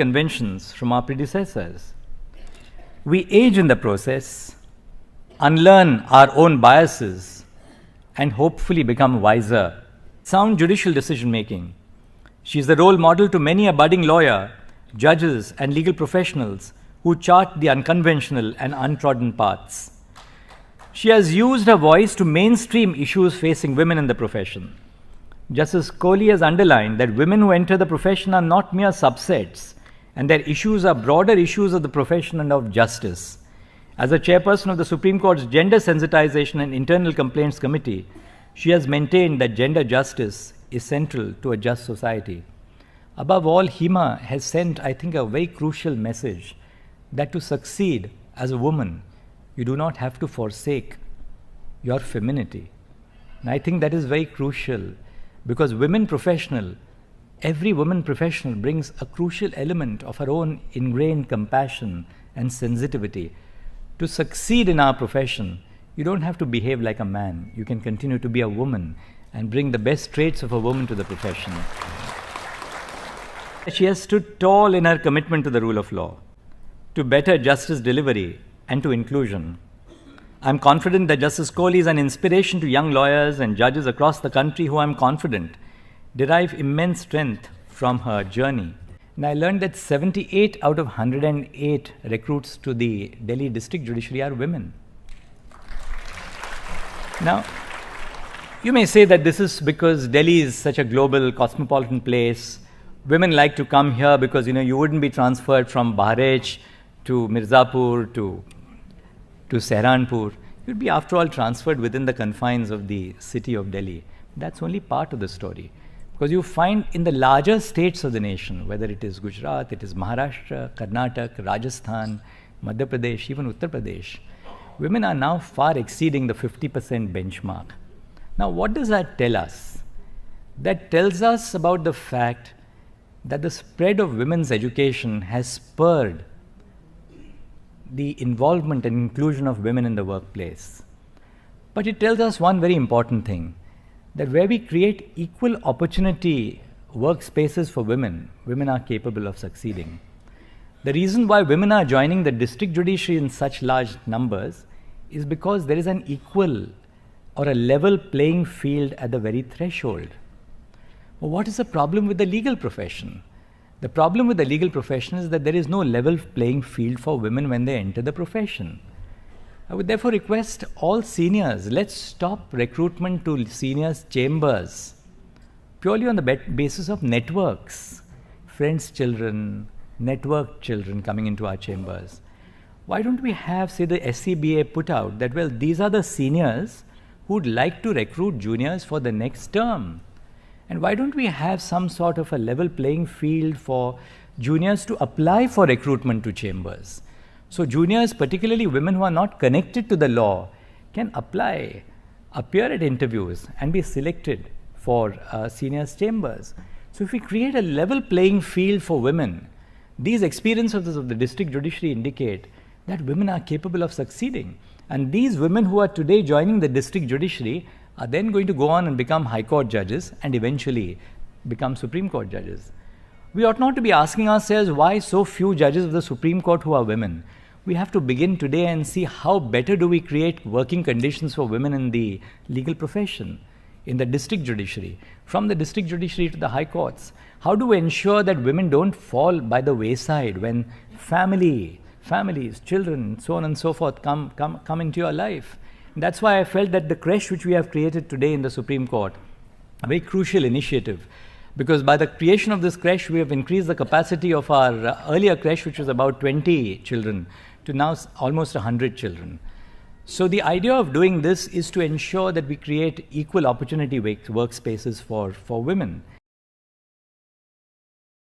conventions from our predecessors. We age in the process, unlearn our own biases, and hopefully become wiser. Sound judicial decision making. She is the role model to many a budding lawyer, judges, and legal professionals who chart the unconventional and untrodden paths. She has used her voice to mainstream issues facing women in the profession. Justice Kohli has underlined that women who enter the profession are not mere subsets, and their issues are broader issues of the profession and of justice. As a chairperson of the Supreme Court's Gender Sensitization and Internal Complaints Committee, she has maintained that gender justice is central to a just society. Above all, Hima has sent, I think, a very crucial message that to succeed as a woman, you do not have to forsake your femininity. And I think that is very crucial because every woman professional brings a crucial element of her own ingrained compassion and sensitivity. To succeed in our profession, you don't have to behave like a man. You can continue to be a woman and bring the best traits of a woman to the profession. She has stood tall in her commitment to the rule of law, to better justice delivery, and to inclusion. I'm confident that Justice Kohli is an inspiration to young lawyers and judges across the country who I'm confident derive immense strength from her journey. And I learned that 78 out of 108 recruits to the Delhi District Judiciary are women. Now, you may say that this is because Delhi is such a global, cosmopolitan place. Women like to come here because, you wouldn't be transferred from Baharech to Mirzapur to Sehranpur. You'd be, after all, transferred within the confines of the city of Delhi. That's only part of the story. Because you find in the larger states of the nation, whether it is Gujarat, it is Maharashtra, Karnataka, Rajasthan, Madhya Pradesh, even Uttar Pradesh, women are now far exceeding the 50% benchmark. Now, what does that tell us? That tells us about the fact that the spread of women's education has spurred the involvement and inclusion of women in the workplace. But it tells us one very important thing, that where we create equal opportunity workspaces for women, women are capable of succeeding. The reason why women are joining the district judiciary in such large numbers is because there is an equal or a level playing field at the very threshold. Well, what is the problem with the legal profession? The problem with the legal profession is that there is no level playing field for women when they enter the profession. I would therefore request all seniors, let's stop recruitment to seniors' chambers purely on the basis of networks, friends' children, network children coming into our chambers. Why don't we have, say, the SCBA put out that, well, these are the seniors who would like to recruit juniors for the next term? And why don't we have some sort of a level playing field for juniors to apply for recruitment to chambers? So juniors, particularly women who are not connected to the law, can apply, appear at interviews and be selected for seniors' chambers. So if we create a level playing field for women, these experiences of the district judiciary indicate that women are capable of succeeding. And these women who are today joining the district judiciary are then going to go on and become High Court judges and eventually become Supreme Court judges. We ought not to be asking ourselves why so few judges of the Supreme Court who are women. We have to begin today and see how better do we create working conditions for women in the legal profession, in the district judiciary, from the district judiciary to the high courts. How do we ensure that women don't fall by the wayside when families, children, so on and so forth come into your life? And that's why I felt that the creche which we have created today in the Supreme Court, a very crucial initiative, because by the creation of this creche, we have increased the capacity of our earlier creche, which was about 20 children, to now almost 100 children. So the idea of doing this is to ensure that we create equal opportunity workspaces for women.